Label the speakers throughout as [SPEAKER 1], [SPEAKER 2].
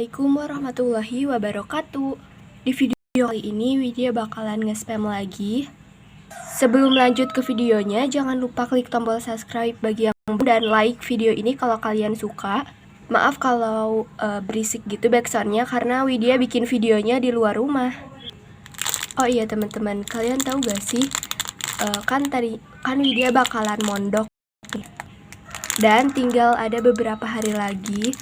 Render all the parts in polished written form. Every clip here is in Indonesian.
[SPEAKER 1] Assalamualaikum warahmatullahi wabarakatuh. Di video kali ini Widya bakalan nge-spam lagi. Sebelum lanjut ke videonya, jangan lupa klik tombol subscribe bagi yang belum dan like video ini kalau kalian suka. Maaf kalau berisik gitu backsoundnya karena Widya bikin videonya di luar rumah. Oh iya teman-teman, kalian tahu gak sih kan Widya bakalan mondok nih. Dan tinggal ada beberapa hari lagi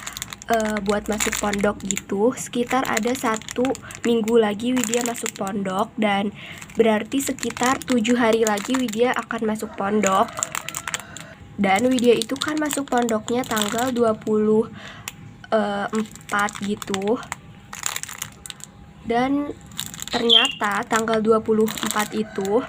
[SPEAKER 1] buat masuk pondok gitu. Sekitar ada 1 minggu lagi Widya masuk pondok, dan berarti sekitar 7 hari lagi Widya akan masuk pondok. Dan Widya itu kan masuk pondoknya tanggal 24 gitu. Dan ternyata tanggal 24 itu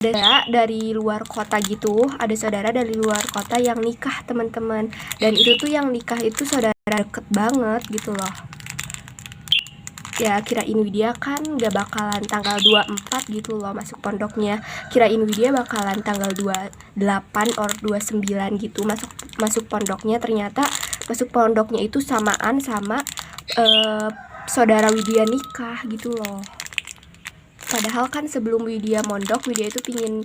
[SPEAKER 1] ada dari luar kota gitu, ada saudara dari luar kota yang nikah teman-teman. Dan itu tuh yang nikah itu saudara deket banget gitu loh. Ya kirain Widya kan gak bakalan tanggal 24 gitu loh masuk pondoknya. Kirain Widya bakalan tanggal 28 or 29 gitu masuk pondoknya. Ternyata masuk pondoknya itu samaan sama saudara Widya nikah gitu loh. Padahal kan sebelum Widya mondok, Widya itu pingin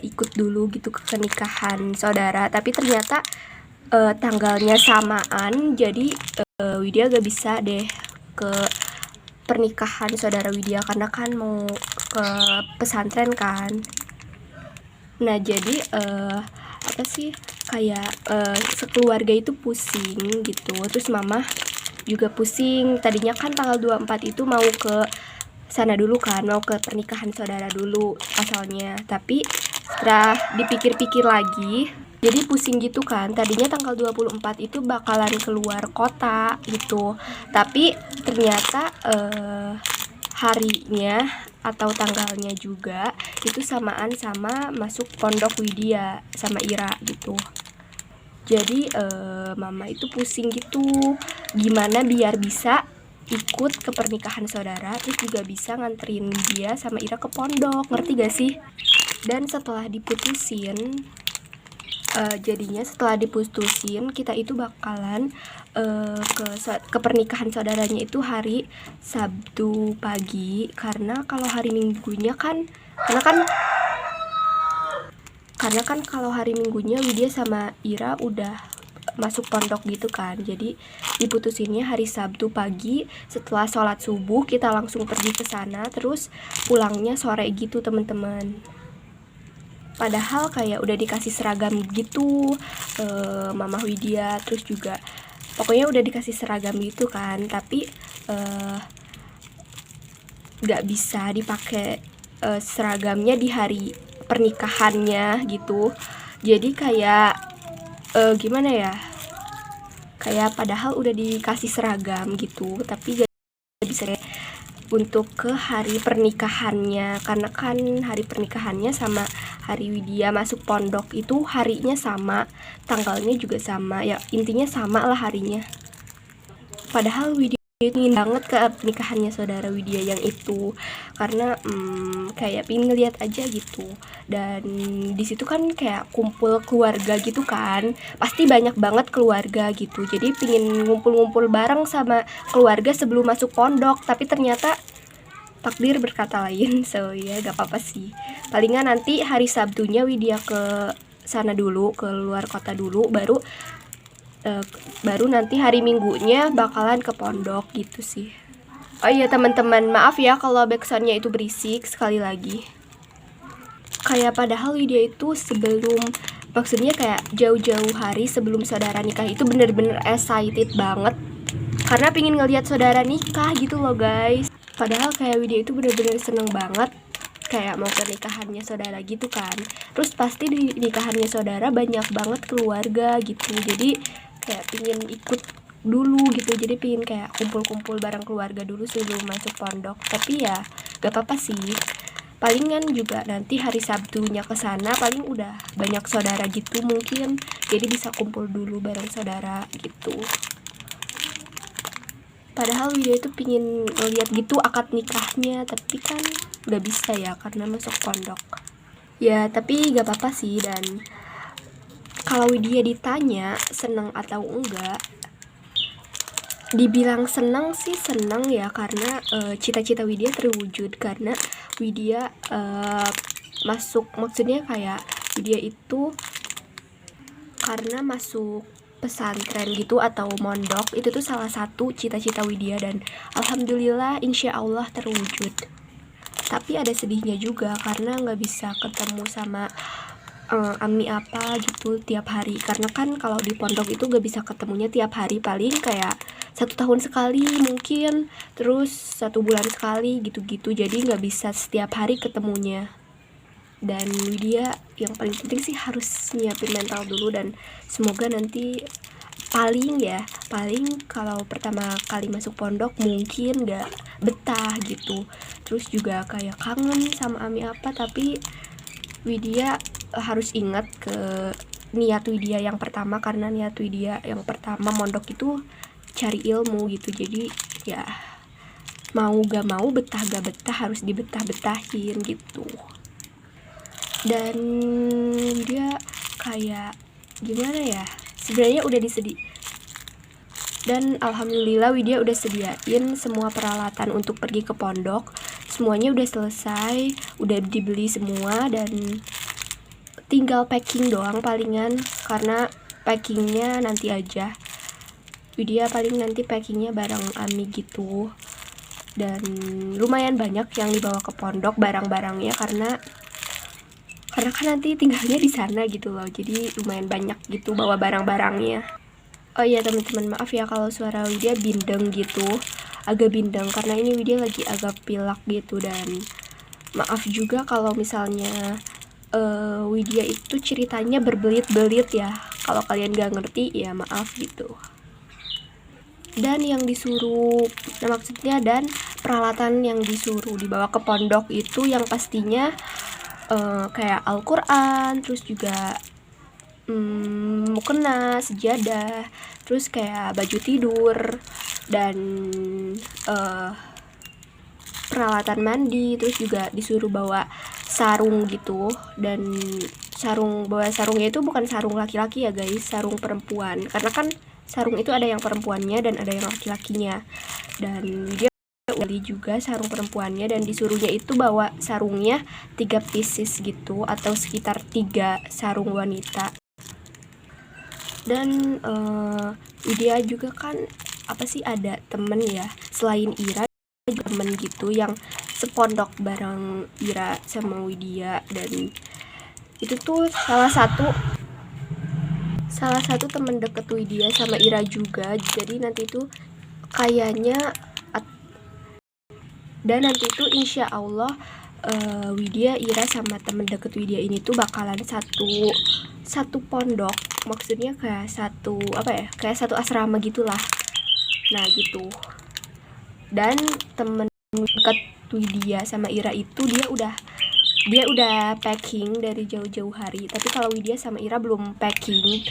[SPEAKER 1] ikut dulu gitu ke nikahan saudara. Tapi ternyata tanggalnya samaan, jadi Widya gak bisa deh ke pernikahan saudara Widya karena kan mau ke pesantren kan. Nah jadi apa sih, kayak sekeluarga itu pusing gitu. Terus mama juga pusing. Tadinya kan tanggal 24 itu mau ke sana dulu kan, mau ke pernikahan saudara dulu asalnya. Tapi setelah dipikir-pikir lagi, jadi pusing gitu kan. Tadinya tanggal 24 itu bakalan keluar kota gitu. Tapi ternyata harinya atau tanggalnya juga itu samaan sama masuk pondok Widya sama Ira gitu. Jadi mama itu pusing gitu, gimana biar bisa ikut ke pernikahan saudara, terus juga bisa nganterin dia sama Ira ke pondok, ngerti gak sih? Dan setelah diputusin, jadinya setelah diputusin kita itu bakalan ke pernikahan saudaranya itu hari Sabtu pagi. Karena kalau hari minggunya kan, karena kan kalau hari minggunya Widya sama Ira udah masuk pondok gitu kan. Jadi diputusinnya hari Sabtu pagi setelah sholat subuh kita langsung pergi ke sana, terus pulangnya sore gitu teman-teman. Padahal kayak udah dikasih seragam gitu mama Widya, terus juga pokoknya udah dikasih seragam gitu kan. Tapi gak bisa dipakai seragamnya di hari pernikahannya gitu. Jadi kayak gimana ya, kayak padahal udah dikasih seragam gitu tapi gak bisa untuk ke hari pernikahannya. Karena kan hari pernikahannya sama hari Widya masuk pondok itu harinya sama, tanggalnya juga sama, ya intinya sama lah harinya. Padahal Widya ingin banget ke pernikahannya saudara Widya yang itu, karena kayak pingin ngeliat aja gitu. Dan disitu kan kayak kumpul keluarga gitu kan, pasti banyak banget keluarga gitu. Jadi pingin ngumpul-ngumpul bareng sama keluarga sebelum masuk pondok. Tapi ternyata takdir berkata lain, so ya gak apa-apa sih. Palingan nanti hari Sabtunya Widya ke sana dulu, ke luar kota dulu, baru nanti hari Minggunya bakalan ke pondok gitu sih. Oh iya teman-teman, maaf ya kalau backsoundnya itu berisik sekali lagi. Kayak padahal Widya itu maksudnya kayak jauh-jauh hari sebelum saudara nikah itu bener-bener excited banget karena pingin ngeliat saudara nikah gitu loh guys. Padahal kayak Widya itu bener-bener seneng banget kayak mau ke nikahannya saudara gitu kan. Terus pasti di nikahannya saudara banyak banget keluarga gitu. Jadi kayak pingin ikut dulu gitu. Jadi pingin kayak kumpul-kumpul bareng keluarga dulu sebelum masuk pondok. Tapi ya gak apa-apa sih. Palingan juga nanti hari Sabtunya kesana paling udah banyak saudara gitu mungkin. Jadi bisa kumpul dulu bareng saudara gitu. Padahal Widya itu pingin lihat gitu akad nikahnya, tapi kan gak bisa ya karena masuk pondok. Ya tapi gak apa-apa sih. Dan kalau Widya ditanya seneng atau enggak, Dibilang seneng sih seneng ya, karena cita-cita Widya terwujud, karena Widya masuk, maksudnya kayak Widya itu karena masuk pesantren gitu atau mondok, itu tuh salah satu cita-cita Widya, dan alhamdulillah insya Allah terwujud. Tapi ada sedihnya juga karena nggak bisa ketemu sama Ami apa gitu tiap hari, karena kan kalau di pondok itu gak bisa ketemunya tiap hari, paling kayak 1 tahun sekali mungkin, terus 1 bulan sekali gitu-gitu, jadi nggak bisa setiap hari ketemunya. Dan Widya yang paling penting sih harus nyiapin mental dulu, dan semoga nanti paling kalau pertama kali masuk pondok mungkin gak betah gitu, terus juga kayak kangen sama Ami apa, tapi Widya harus ingat ke niat Widya yang pertama, karena niat Widya yang pertama mondok itu cari ilmu gitu, jadi ya mau gak mau, betah gak betah harus dibetah-betahin gitu. Dan Widya kayak gimana ya, sebenarnya udah dan alhamdulillah Widya udah sediain semua peralatan untuk pergi ke pondok, semuanya udah selesai, udah dibeli semua, dan tinggal packing doang palingan, karena packingnya nanti aja. Widya paling nanti packingnya bareng Ami gitu, dan lumayan banyak yang dibawa ke pondok barang-barangnya, karena kan nanti tinggalnya di sana gitu loh, jadi lumayan banyak gitu bawa barang-barangnya. Oh iya teman-teman, maaf ya kalau suara Widya bindeng gitu, agak bindeng karena ini Widya lagi agak pilek gitu, dan maaf juga kalau misalnya Widya itu ceritanya berbelit-belit ya, kalau kalian gak ngerti ya maaf gitu. Dan yang disuruh, nah maksudnya, dan peralatan yang disuruh dibawa ke pondok itu yang pastinya kayak Al-Quran, terus juga mukena, sejadah, terus kayak baju tidur, dan peralatan mandi, terus juga disuruh bawa sarung gitu, dan bawa sarungnya itu bukan sarung laki-laki ya guys, sarung perempuan, karena kan sarung itu ada yang perempuannya dan ada yang laki-lakinya, dan dia beli juga sarung perempuannya, dan disuruhnya itu bawa sarungnya 3 pieces gitu, atau sekitar 3 sarung wanita. Dan Widya juga kan ada temen ya, selain Ira temen gitu yang sepondok bareng Ira sama Widya, dan itu tuh salah satu temen deket Widya sama Ira juga, jadi nanti tuh kayaknya, dan nanti tuh insya Allah Widya, Ira sama temen deket Widya ini tuh bakalan satu pondok, maksudnya kayak satu asrama gitulah, nah gitu. Dan temen deket Widya sama Ira itu dia udah packing dari jauh-jauh hari, tapi kalau Widya sama Ira belum packing,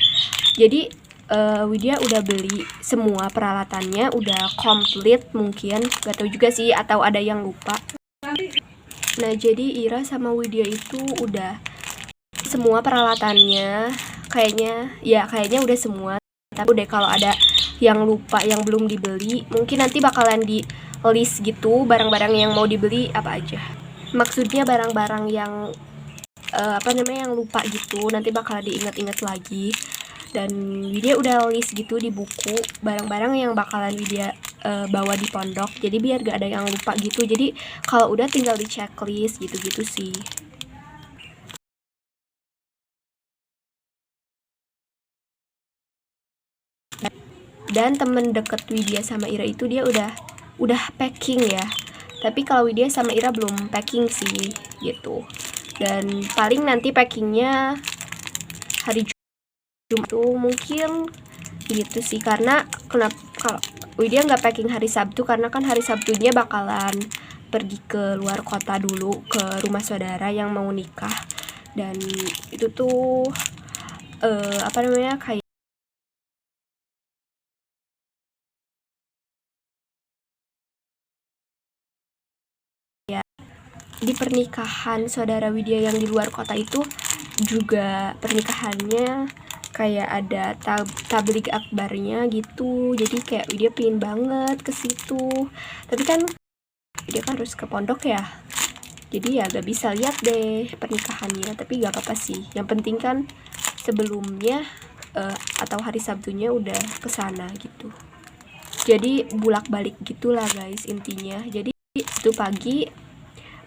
[SPEAKER 1] jadi Widya udah beli semua peralatannya, udah komplit, mungkin gak tahu juga sih, atau ada yang lupa. Nah jadi Ira sama Widya itu udah semua peralatannya, kayaknya udah semua, tapi udah kalau ada yang lupa, yang belum dibeli, mungkin nanti bakalan di list gitu barang-barang yang mau dibeli apa aja, maksudnya barang-barang yang yang lupa gitu, nanti bakalan diingat-ingat lagi. Dan Widya udah list gitu di buku barang-barang yang bakalan Widya bawa di pondok, jadi biar gak ada yang lupa gitu, jadi kalau udah tinggal di checklist gitu-gitu sih. Dan temen deket Widya sama Ira itu dia udah packing ya, tapi kalau Widya sama Ira belum packing sih gitu. Dan paling nanti packingnya hari Jumat tuh mungkin gitu sih, karena kenapa kalau Widya nggak packing hari Sabtu, karena kan hari Sabtunya bakalan pergi ke luar kota dulu ke rumah saudara yang mau nikah, dan itu tuh kayak di pernikahan saudara Widya yang di luar kota itu juga pernikahannya kayak ada tabligh akbarnya gitu. Jadi kayak Widya pingin banget ke situ. Tapi kan Widya kan harus ke pondok ya. Jadi ya gak bisa lihat deh pernikahannya. Tapi gak apa-apa sih. Yang penting kan sebelumnya atau hari Sabtunya udah kesana gitu. Jadi bulak-balik gitulah guys intinya. Jadi itu pagi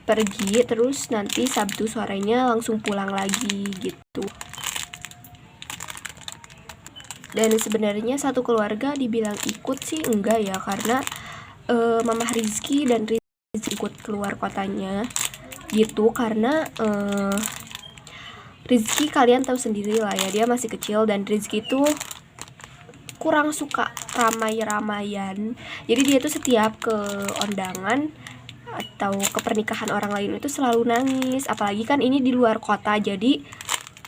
[SPEAKER 1] pergi, terus nanti Sabtu sorenya langsung pulang lagi gitu. Dan sebenarnya satu keluarga dibilang ikut sih enggak ya, karena Mamah Rizky dan Rizky ikut keluar kotanya gitu, karena Rizky kalian tahu sendiri lah ya, dia masih kecil dan Rizky tuh kurang suka ramai-ramaian. Jadi dia tuh setiap ke undangan atau ke pernikahan orang lain itu selalu nangis. Apalagi kan ini di luar kota, jadi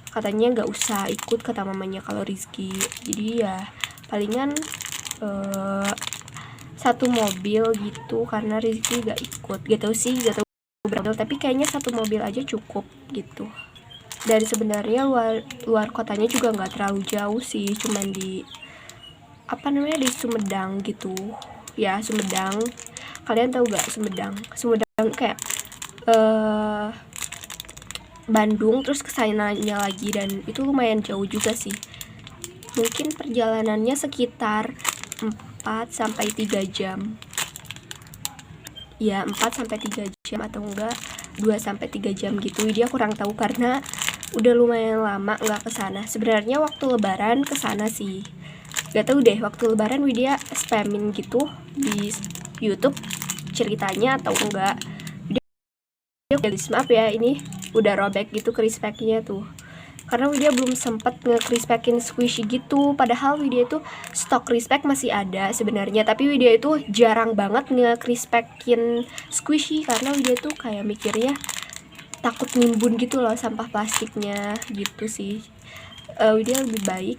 [SPEAKER 1] katanya gak usah ikut kata mamanya kalau Rizky. Jadi ya palingan satu mobil gitu, karena Rizky gak ikut. Gak tau sih, gak tau berapa, tapi kayaknya satu mobil aja cukup gitu. Dan sebenarnya luar kotanya juga nggak terlalu jauh sih, cuman di di Sumedang gitu ya. Sumedang, kalian tahu gak Sumedang? Sumedang kayak Bandung terus kesananya lagi, dan itu lumayan jauh juga sih. Mungkin perjalanannya sekitar 4-3 jam ya, 4-3 jam atau enggak 2-3 jam gitu. Dia kurang tahu karena udah lumayan lama nggak kesana. Sebenarnya waktu lebaran kesana sih, gak tahu deh waktu lebaran Widya spamin gitu di YouTube ceritanya atau enggak. Widya maaf ya, ini udah robek gitu crispy-nya tuh, karena Widya belum sempet nge-crispy-in squishy gitu. Padahal Widya itu stok crispy masih ada sebenarnya, tapi Widya itu jarang banget nge-crispy-in squishy karena Widya tuh kayak mikirnya takut nimbun gitu loh sampah plastiknya gitu sih. Widya lebih baik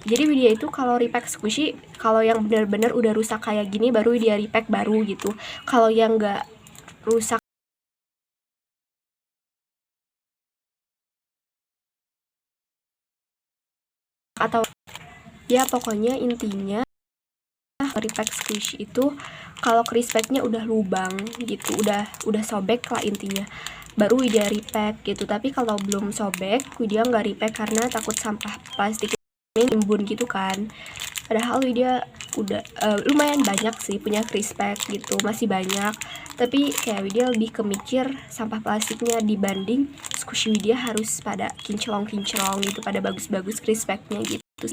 [SPEAKER 1] jadi Widya itu kalau repack squishy, kalau yang benar-benar udah rusak kayak gini baru Widya repack baru gitu. Kalau yang nggak rusak atau ya pokoknya intinya repack squishy itu kalau crispy-nya udah lubang gitu, udah sobek lah intinya, baru Widya repack gitu. Tapi kalau belum sobek Widya nggak repack karena takut sampah plastik nimbun gitu kan. Padahal Widya udah lumayan banyak sih punya crispy gitu, masih banyak. Tapi kayak Widya lebih kemikir sampah plastiknya dibanding squishy Widya harus pada kinclong-kinclong gitu, pada bagus-bagus crispy-nya gitu.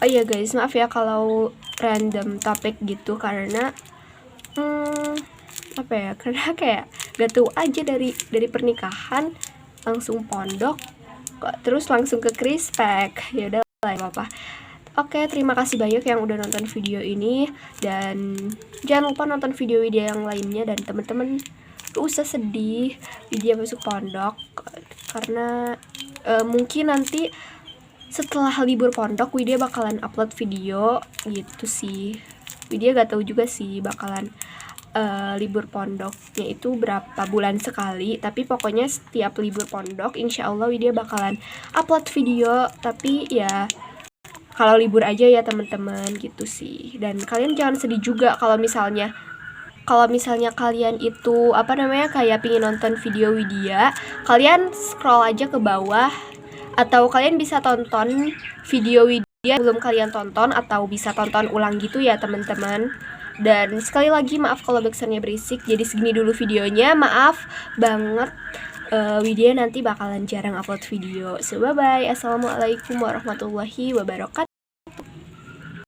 [SPEAKER 1] Oh iya guys, maaf ya kalau random topik gitu, karena karena kayak gak tahu aja dari pernikahan langsung pondok terus langsung ke crispy. Ya udah lah, apa-apa. Oke, terima kasih banyak yang udah nonton video ini, dan jangan lupa nonton video yang lainnya. Dan teman-teman gak usah sedih Widya masuk pondok, karena mungkin nanti setelah libur pondok Widya bakalan upload video gitu sih. Widya gak tahu juga sih bakalan libur pondoknya itu berapa bulan sekali, tapi pokoknya setiap libur pondok insya Allah Widya bakalan upload video. Tapi ya kalau libur aja ya teman-teman gitu sih. Dan kalian jangan sedih juga kalau misalnya kalian itu kayak pingin nonton video Widya, kalian scroll aja ke bawah, atau kalian bisa tonton video Widya belum kalian tonton, atau bisa tonton ulang gitu ya teman-teman. Dan sekali lagi maaf kalau backsoundnya berisik. Jadi segini dulu videonya, maaf banget. Widya nanti bakalan jarang upload video. So bye bye, assalamualaikum warahmatullahi wabarakatuh.